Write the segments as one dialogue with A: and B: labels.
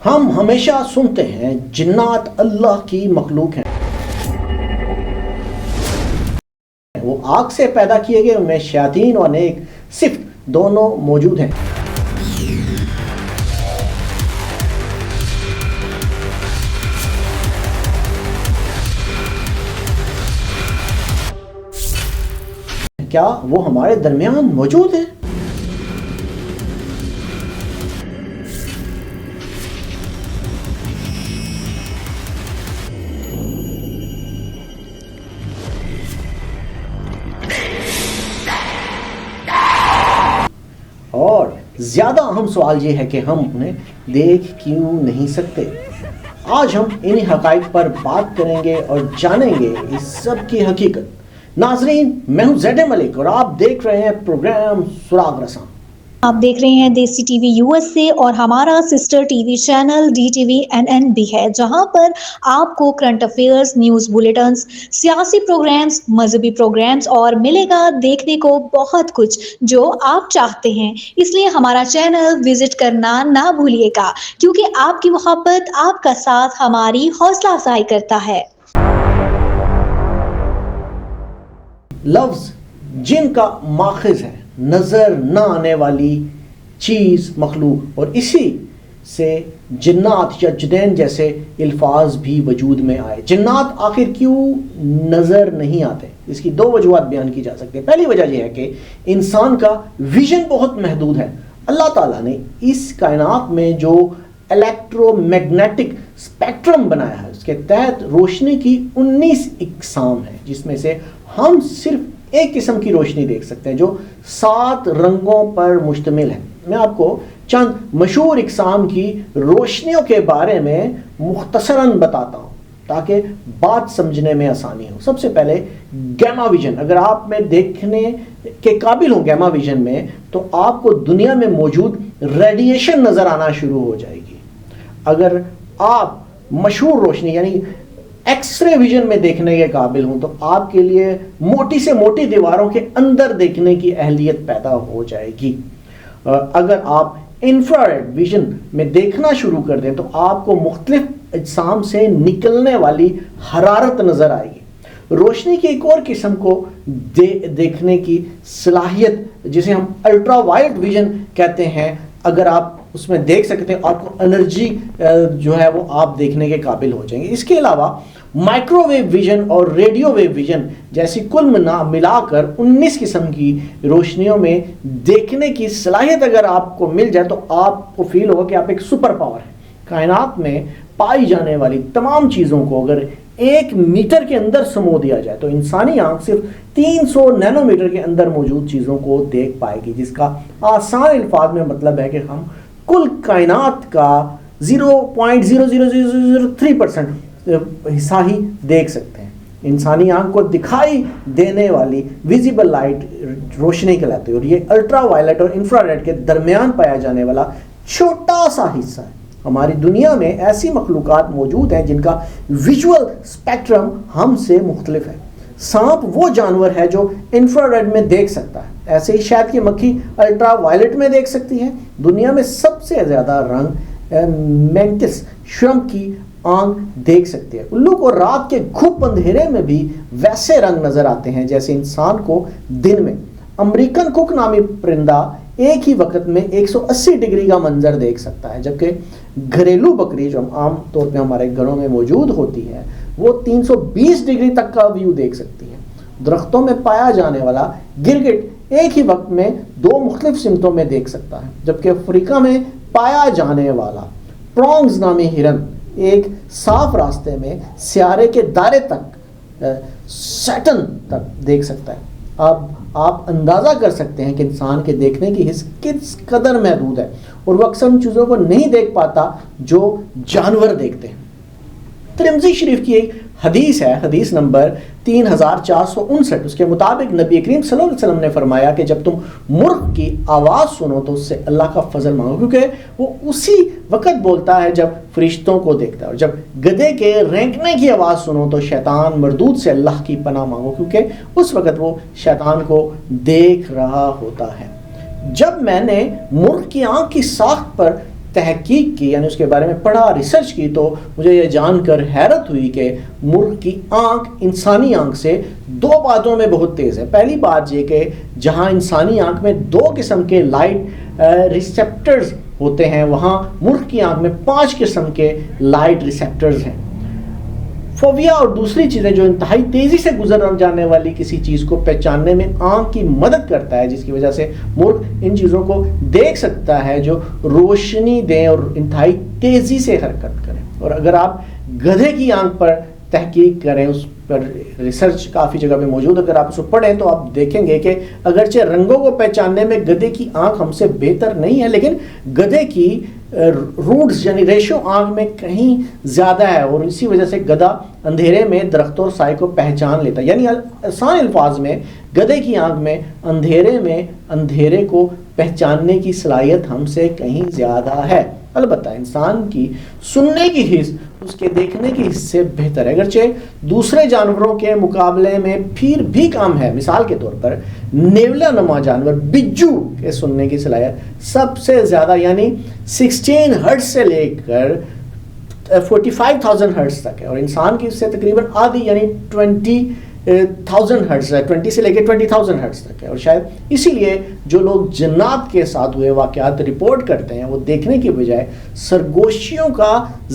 A: ہم ہمیشہ سنتے ہیں جنات اللہ کی مخلوق ہیں، وہ آگ سے پیدا کیے گئے، ان میں شیاطین اور نیک صفت دونوں موجود ہیں۔ کیا وہ ہمارے درمیان موجود ہیں؟ اور زیادہ اہم سوال یہ ہے کہ ہم انہیں دیکھ کیوں نہیں سکتے؟ آج ہم انہی حقائق پر بات کریں گے اور جانیں گے اس سب کی حقیقت۔ ناظرین، میں ہوں زیڈ ملک اور آپ دیکھ رہے ہیں پروگرام سراغ رساں۔
B: آپ دیکھ رہے ہیں دیسی ٹی وی یو ایس سے، اور ہمارا sister T V channel D T V N بھی ہے، جہاں پر آپ کو کرنٹ افیئرز، نیوز بلیٹنز، سیاسی پروگرامز، مذہبی پروگرامز اور ملے گا دیکھنے کو بہت کچھ جو آپ چاہتے ہیں۔ اس لیے ہمارا چینل وزٹ کرنا نہ بھولیے گا، کیونکہ آپ کی محبت، آپ کا ساتھ ہماری حوصلہ افزائی کرتا ہے۔
A: لفظ جن کا ماخذ ہے نظر نہ آنے والی چیز، مخلوق، اور اسی سے جنات یا جدین جیسے الفاظ بھی وجود میں آئے۔ جنات آخر کیوں نظر نہیں آتے؟ اس کی دو وجوہات بیان کی جا سکتی ہیں۔ پہلی وجہ یہ ہے کہ انسان کا ویژن بہت محدود ہے۔ اللہ تعالیٰ نے اس کائنات میں جو الیکٹرو میگنیٹک اسپیکٹرم بنایا ہے، اس کے تحت روشنی کی 19 اقسام ہیں، جس میں سے ہم صرف ایک قسم کی روشنی دیکھ سکتے ہیں جو 7 رنگوں پر مشتمل ہے۔ میں آپ کو چند مشہور اقسام کی روشنیوں کے بارے میں مختصراً بتاتا ہوں تاکہ بات سمجھنے میں آسانی ہو۔ سب سے پہلے گیما ویژن۔ اگر آپ میں دیکھنے کے قابل ہوں گیما ویژن میں، تو آپ کو دنیا میں موجود ریڈیشن نظر آنا شروع ہو جائے گی۔ اگر آپ مشہور روشنی یعنی ایکس رے ویژن میں دیکھنے کے قابل ہوں، تو آپ کے لیے موٹی سے موٹی دیواروں کے اندر دیکھنے کی اہلیت پیدا ہو جائے گی۔ اگر آپ انفراریڈ ویژن میں دیکھنا شروع کر دیں تو آپ کو مختلف اجسام سے نکلنے والی حرارت نظر آئے گی۔ روشنی کی ایک اور قسم کو دیکھنے کی صلاحیت، جسے ہم الٹرا وائلٹ ویژن کہتے ہیں، اگر آپ اس میں دیکھ سکتے ہیں، آپ کو انرجی جو ہے وہ آپ دیکھنے کے قابل ہو جائیں گے۔ اس کے علاوہ مائکرو ویو ویژن اور ریڈیو ویو ویژن جیسی کل ملا کر 19 قسم کی روشنیوں میں دیکھنے کی صلاحیت اگر آپ کو مل جائے تو آپ کو فیل ہوگا کہ آپ ایک سپر پاور ہے۔ کائنات میں پائی جانے والی تمام چیزوں کو اگر 1 میٹر کے اندر سمو دیا جائے تو انسانی آنکھ صرف 300 نینو میٹر کے اندر موجود چیزوں کو دیکھ پائے گی، جس کا آسان الفاظ میں مطلب ہے کہ ہم کل کائنات کا 0.00003% حصہ ہی دیکھ سکتے ہیں۔ انسانی آنکھ کو دکھائی دینے والی ویزیبل لائٹ روشنی کہلاتی ہے، اور یہ الٹرا وائلٹ اور انفراریڈ کے درمیان پایا جانے والا چھوٹا سا حصہ ہے۔ ہماری دنیا میں ایسی مخلوقات موجود ہیں جن کا ویژول اسپیکٹرم ہم سے مختلف ہے۔ سانپ وہ جانور ہے جو انفراریڈ میں دیکھ سکتا ہے، ایسے ہی شہد کی مکھی الٹرا وائلٹ میں دیکھ سکتی ہے۔ دنیا میں سب سے زیادہ رنگ مینٹس شرمپ کی آنکھ دیکھ سکتی ہے۔ الو کو رات کے گھپ اندھیرے میں بھی ویسے رنگ نظر آتے ہیں جیسے انسان کو دن میں۔ امریکن کک نامی پرندہ ایک ہی وقت میں 180 ڈگری کا منظر دیکھ سکتا ہے، جبکہ گھریلو بکری جو عام طور پہ ہمارے گھروں میں موجود ہوتی ہے وہ 320 ڈگری تک کا ویو دیکھ سکتی ہے۔ درختوں میں پایا جانے والا گرگٹ ایک ہی وقت میں 2 مختلف سمتوں میں دیکھ سکتا ہے، جبکہ افریقہ میں پایا جانے والا پرونگز نامی ہرن ایک صاف راستے میں سیارے کے دائرے تک، سیٹن تک دیکھ سکتا ہے۔ اب آپ اندازہ کر سکتے ہیں کہ انسان کے دیکھنے کی حس کس قدر محدود ہے، اور وہ اکثر ان چیزوں کو نہیں دیکھ پاتا جو جانور دیکھتے ہیں۔ ترمذی شریف کی ایک حدیث ہے، حدیث نمبر 3459، اس کے مطابق نبی کریم صلی اللہ علیہ وسلم نے فرمایا کہ جب تم مرغ کی آواز سنو تو اس سے اللہ کا فضل مانگو، کیونکہ وہ اسی وقت بولتا ہے جب فرشتوں کو دیکھتا ہے، اور جب گدھے کے رینکنے کی آواز سنو تو شیطان مردود سے اللہ کی پناہ مانگو، کیونکہ اس وقت وہ شیطان کو دیکھ رہا ہوتا ہے۔ جب میں نے مرغ کی آنکھ کی ساخت پر تحقیق کی, یعنی اس کے بارے میں پڑھا, ریسرچ کی, تو مجھے یہ جان کر حیرت ہوئی کہ مرغ کی آنکھ انسانی آنکھ سے 2 باتوں میں بہت تیز ہے. پہلی بات یہ کہ جہاں انسانی آنکھ میں 2 قسم کے لائٹ ریسیپٹرز ہوتے ہیں, وہاں مرغ کی آنکھ میں 5 قسم کے لائٹ ریسیپٹرز ہیں. فوبیا اور دوسری چیزیں جو انتہائی تیزی سے گزر جانے والی کسی چیز کو پہچاننے میں آنکھ کی مدد کرتا ہے, جس کی وجہ سے مرغ ان چیزوں کو دیکھ سکتا ہے جو روشنی دیں اور انتہائی تیزی سے حرکت کریں. اور اگر آپ گدھے کی آنکھ پر تحقیق کریں, اس پر ریسرچ کافی جگہ پہ موجود, اگر آپ اس کو پڑھیں تو آپ دیکھیں گے کہ اگرچہ رنگوں کو پہچاننے میں گدھے کی آنکھ ہم سے بہتر نہیں ہے, لیکن گدھے کی روٹس یعنی ریشو آنکھ میں کہیں زیادہ ہے, اور اسی وجہ سے گدھا اندھیرے میں درختوں اور سائے کو پہچان لیتا ہے. یعنی آسان الفاظ میں گدھے کی آنکھ میں اندھیرے کو پہچاننے کی صلاحیت ہم سے کہیں زیادہ ہے. البتہ انسان کی سننے کی حس اس کے دیکھنے کی حس سے بہتر ہے, اگرچہ دوسرے جانوروں کے مقابلے میں پھر بھی کم ہے. مثال کے طور پر نیولا نما جانور بجو کے سننے کی صلاحیت سب سے زیادہ یعنی 16 ہرٹز سے لے کر 45,000 ہرٹز تک ہے, اور انسان کی اس سے تقریباً آدھی یعنی 20,000 ہرٹز ہے, 20 سے لے کے 20,000 ہرٹز تک ہے. اور شاید اسی لیے جو لوگ جنات کے ساتھ ہوئے واقعات رپورٹ کرتے ہیں وہ دیکھنے کی بجائے سرگوشیوں کا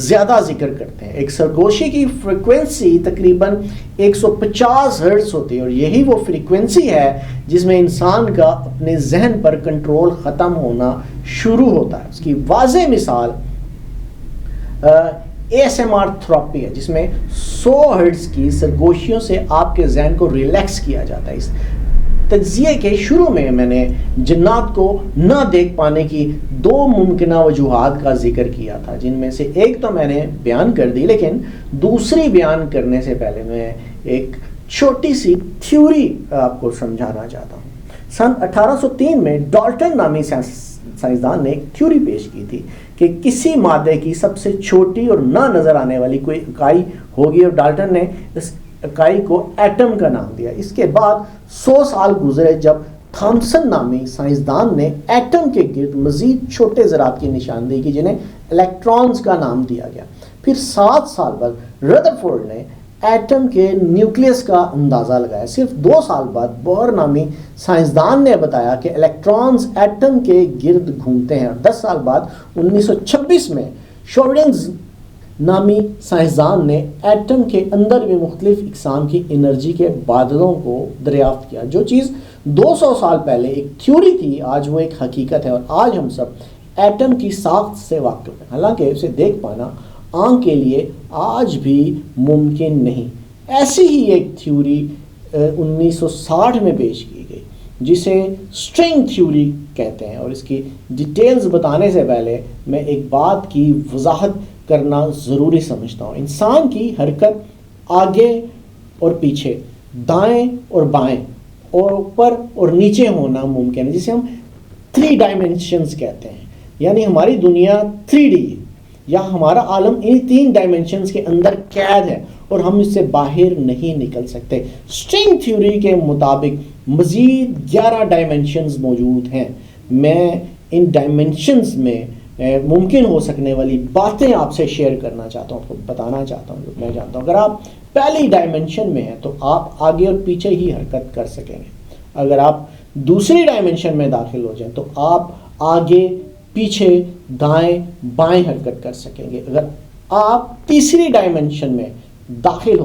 A: زیادہ ذکر کرتے ہیں. ایک سرگوشی کی فریکوینسی تقریباً 150 ہرٹز ہوتی ہے, اور یہی وہ فریکوینسی ہے جس میں انسان کا اپنے ذہن پر کنٹرول ختم ہونا شروع ہوتا ہے. اس کی واضح مثال ASMR تھراپی ہے, جس میں 100 ہرٹز کی سرگوشیوں سے آپ کے ذہن کو ریلیکس کیا جاتا ہے. اس تجزیے کے شروع میں نے جنات کو نہ دیکھ پانے کی 2 ممکنہ وجوہات کا ذکر کیا تھا, جن میں سے ایک تو میں نے بیان کر دی, لیکن دوسری بیان کرنے سے پہلے میں ایک چھوٹی سی تھیوری آپ کو سمجھانا چاہتا ہوں. سن 1803 میں ڈالٹن نامی سائنسدان نے ایک تھیوری پیش کی تھی کہ کسی مادے کی سب سے چھوٹی اور نہ نظر آنے والی کوئی اکائی ہوگی, اور ڈالٹن نے اس اکائی کو ایٹم کا نام دیا. اس کے بعد 100 سال گزرے جب تھامسن نامی سائنسدان نے ایٹم کے گرد مزید چھوٹے ذرات کی نشاندہی کی, جنہیں الیکٹرانز کا نام دیا گیا. پھر 7 سال بعد ردرفورڈ نے ایٹم کے نیوکلیس کا اندازہ لگایا. صرف 2 سال بعد بور نامی سائنسدان نے بتایا کہ الیکٹرانز ایٹم کے گرد گھومتے ہیں. اور 10 سال بعد 1926 میں شورڈنگز نامی سائنسدان نے ایٹم کے اندر بھی مختلف اقسام کی انرجی کے بادلوں کو دریافت کیا. جو چیز 200 سال پہلے ایک تھیوری تھی, آج وہ ایک حقیقت ہے, اور آج ہم سب ایٹم کی ساخت سے واقف ہیں, حالانکہ اسے دیکھ پانا آنکھ کے لیے آج بھی ممکن نہیں. ایسی ہی ایک تھیوری 1960 میں پیش کی گئی جسے اسٹرنگ تھیوری کہتے ہیں, اور اس کی ڈیٹیلز بتانے سے پہلے میں ایک بات کی وضاحت کرنا ضروری سمجھتا ہوں. انسان کی حرکت آگے اور پیچھے, دائیں اور بائیں, اور اوپر اور نیچے ہونا ممکن ہے, جسے ہم 3 ڈائمینشنز کہتے ہیں. یعنی ہماری دنیا 3D یا ہمارا عالم ان 3 ڈائمینشنز کے اندر قید ہے, اور ہم اس سے باہر نہیں نکل سکتے. اسٹرنگ تھیوری کے مطابق مزید 11 ڈائمینشنز موجود ہیں. میں ان ڈائمینشنز میں ممکن ہو سکنے والی باتیں آپ سے شیئر کرنا چاہتا ہوں, آپ کو بتانا چاہتا ہوں. میں جانتا ہوں اگر آپ پہلی ڈائمینشن میں ہیں تو آپ آگے اور پیچھے ہی حرکت کر سکیں گے. اگر آپ دوسری ڈائمینشن میں داخل ہو جائیں تو آپ آگے پیچھے دائیں بائیں حرکت کر سکیں گے. اگر آپ تیسری ڈائمینشن میں داخل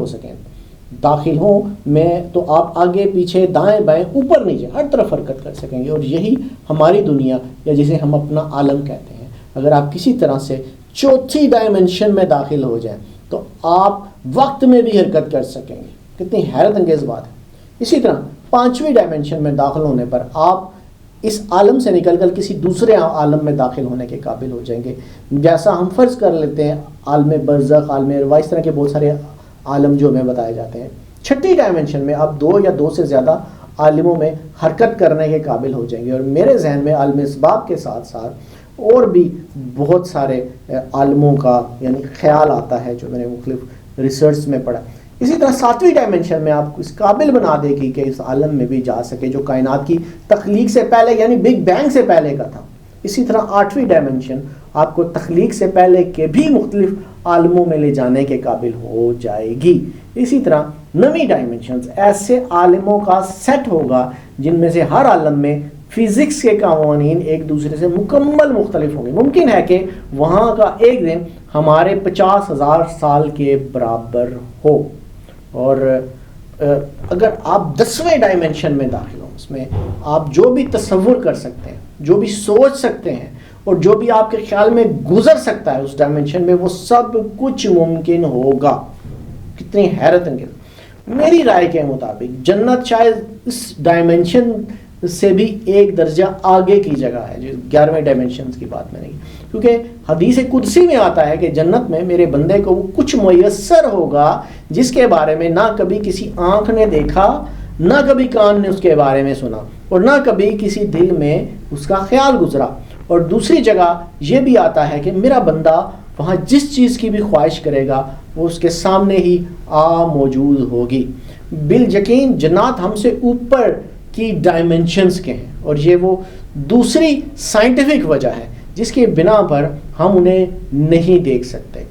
A: ہوں میں تو آپ آگے پیچھے دائیں بائیں اوپر نیچے ہر طرف حرکت کر سکیں گے, اور یہی ہماری دنیا یا جسے ہم اپنا عالم کہتے ہیں. اگر آپ کسی طرح سے چوتھی ڈائمینشن میں داخل ہو جائیں تو آپ وقت میں بھی حرکت کر سکیں گے. کتنی حیرت انگیز بات ہے. اسی طرح 5ویں ڈائمینشن میں داخل ہونے پر آپ اس عالم سے نکل کر کسی دوسرے عالم میں داخل ہونے کے قابل ہو جائیں گے. جیسا ہم فرض کر لیتے ہیں عالم برزخ, عالم ارواح, اس طرح کے بہت سارے عالم جو ہمیں بتائے جاتے ہیں. 6ٹھی ڈائمینشن میں آپ 2 یا 2 سے زیادہ عالموں میں حرکت کرنے کے قابل ہو جائیں گے. اور میرے ذہن میں عالم اسباب کے ساتھ ساتھ اور بھی بہت سارے عالموں کا یعنی خیال آتا ہے جو میں نے مختلف ریسرچ میں پڑھا. اسی طرح 7ویں ڈائمینشن میں آپ کو اس قابل بنا دے گی کہ اس عالم میں بھی جا سکے جو کائنات کی تخلیق سے پہلے یعنی بگ بینگ سے پہلے کا تھا. اسی طرح 8ویں ڈائمینشن آپ کو تخلیق سے پہلے کے بھی مختلف عالموں میں لے جانے کے قابل ہو جائے گی۔ اسی طرح نویں ڈائمنشنز ایسے عالموں کا سیٹ ہوگا جن میں سے ہر عالم میں فزکس کے قوانین ایک دوسرے سے مکمل مختلف ہوں گے۔ ممکن ہے کہ وہاں کا ایک دن ہمارے 50,000 سال کے برابر ہو، اور اگر آپ 10ویں ڈائمنشن میں داخل ہوں، اس میں آپ جو بھی تصور کر سکتے ہیں، جو بھی سوچ سکتے ہیں، اور جو بھی آپ کے خیال میں گزر سکتا ہے اس ڈائمنشن میں، وہ سب کچھ ممکن ہوگا۔ کتنی حیرت انگیز۔ میری رائے کے مطابق جنت شاید اس ڈائمنشن سے بھی ایک درجہ آگے کی جگہ ہے، جو 11ویں ڈائمنشن کی بات میں نہیں، کیونکہ حدیث قدسی میں آتا ہے کہ جنت میں میرے بندے کو وہ کچھ میسر ہوگا جس کے بارے میں نہ کبھی کسی آنکھ نے دیکھا، نہ کبھی کان نے اس کے بارے میں سنا، اور نہ کبھی کسی دل میں اس کا خیال گزرا۔ اور دوسری جگہ یہ بھی آتا ہے کہ میرا بندہ وہاں جس چیز کی بھی خواہش کرے گا وہ اس کے سامنے ہی موجود ہوگی۔ بالیقین جنات ہم سے اوپر کی ڈائمنشنز کے ہیں، اور یہ وہ دوسری سائنٹیفک وجہ ہے جس کی بنا پر ہم انہیں نہیں دیکھ سکتے۔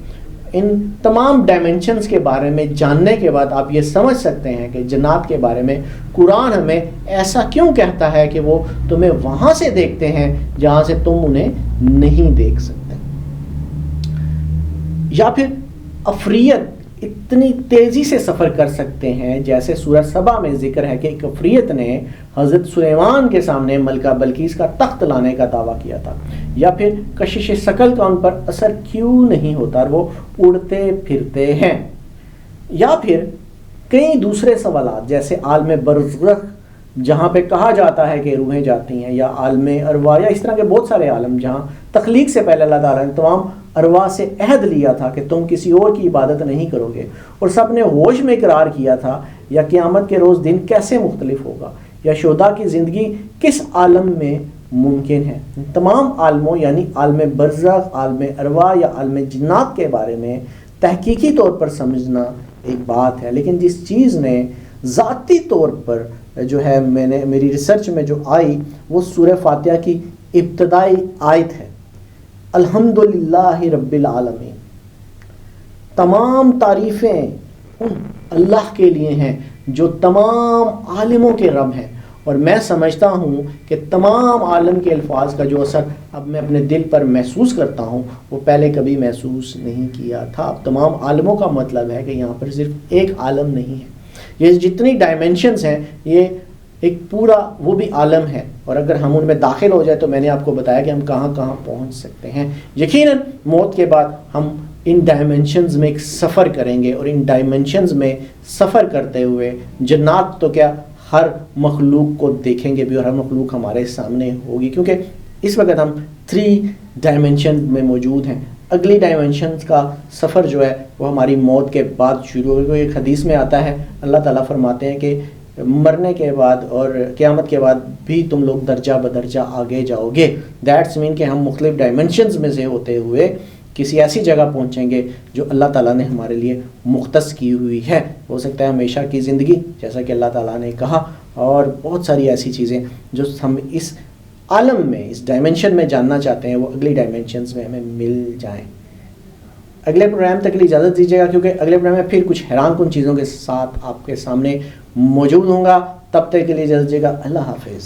A: ان تمام ڈائمنشنز کے بارے میں جاننے کے بعد آپ یہ سمجھ سکتے ہیں کہ جنات کے بارے میں قرآن ہمیں ایسا کیوں کہتا ہے کہ وہ تمہیں وہاں سے دیکھتے ہیں جہاں سے تم انہیں نہیں دیکھ سکتے۔ یا پھر عفریت اتنی تیزی سے سفر کر سکتے ہیں، جیسے سورہ سبا میں ذکر ہے کہ ایک عفریت نے حضرت سلیمان کے سامنے ملکہ بلقیس کا تخت لانے کا دعویٰ کیا تھا۔ یا پھر کشش ثقل کا ان پر اثر کیوں نہیں ہوتا اور وہ اڑتے پھرتے ہیں۔ یا پھر کئی دوسرے سوالات جیسے عالم برزخ جہاں پہ کہا جاتا ہے کہ روحیں جاتی ہیں، یا عالم ارواح، یا اس طرح کے بہت سارے عالم جہاں تخلیق سے پہلے اللہ تعالیٰ نے تمام ارواح سے عہد لیا تھا کہ تم کسی اور کی عبادت نہیں کرو گے، اور سب نے ہوش میں اقرار کیا تھا، یا قیامت کے روز دن کیسے مختلف ہوگا، یا شہداء کی زندگی کس عالم میں ممکن ہے۔ تمام عالموں یعنی عالم برزخ، عالم ارواح یا عالم جنات کے بارے میں تحقیقی طور پر سمجھنا ایک بات ہے، لیکن جس چیز نے ذاتی طور پر جو ہے میری ریسرچ میں جو آئی وہ سورہ فاتحہ کی ابتدائی آیت ہے، الحمدللہ رب العالمین۔ تمام تعریفیں ان اللہ کے لیے ہیں جو تمام عالموں کے رب ہیں، اور میں سمجھتا ہوں کہ تمام عالم کے الفاظ کا جو اثر اب میں اپنے دل پر محسوس کرتا ہوں وہ پہلے کبھی محسوس نہیں کیا تھا۔ اب تمام عالموں کا مطلب ہے کہ یہاں پر صرف ایک عالم نہیں ہے، یہ جتنی ڈائمنشنز ہیں یہ ایک پورا وہ بھی عالم ہے، اور اگر ہم ان میں داخل ہو جائے تو میں نے آپ کو بتایا کہ ہم کہاں کہاں پہنچ سکتے ہیں۔ یقیناً موت کے بعد ہم ان ڈائمنشنز میں ایک سفر کریں گے، اور ان ڈائمنشنز میں سفر کرتے ہوئے جنات تو کیا ہر مخلوق کو دیکھیں گے بھی، اور ہر مخلوق ہمارے سامنے ہوگی، کیونکہ اس وقت ہم 3 ڈائمنشن میں موجود ہیں۔ اگلی ڈائمنشنز کا سفر جو ہے وہ ہماری موت کے بعد شروع ہوگا۔ ایک حدیث میں آتا ہے اللہ تعالیٰ فرماتے ہیں کہ مرنے کے بعد اور قیامت کے بعد بھی تم لوگ درجہ بدرجہ آگے جاؤ گے۔ دیٹس مین کہ ہم مختلف ڈائمنشنز میں سے ہوتے ہوئے کسی ایسی جگہ پہنچیں گے جو اللہ تعالیٰ نے ہمارے لیے مختص کی ہوئی ہے۔ ہو سکتا ہے ہمیشہ کی زندگی جیسا کہ اللہ تعالیٰ نے کہا، اور بہت ساری ایسی چیزیں جو ہم اس عالم میں اس ڈائمنشن میں جاننا چاہتے ہیں وہ اگلی ڈائمنشنز میں ہمیں مل جائیں۔ اگلے پروگرام تک کے لیے اجازت دیجیے گا، کیونکہ اگلے پروگرام میں پھر کچھ حیران کن چیزوں کے ساتھ آپ کے سامنے موجود ہوں گا۔ تب تک کے لیے اجازت دیجیے گا، اللہ حافظ۔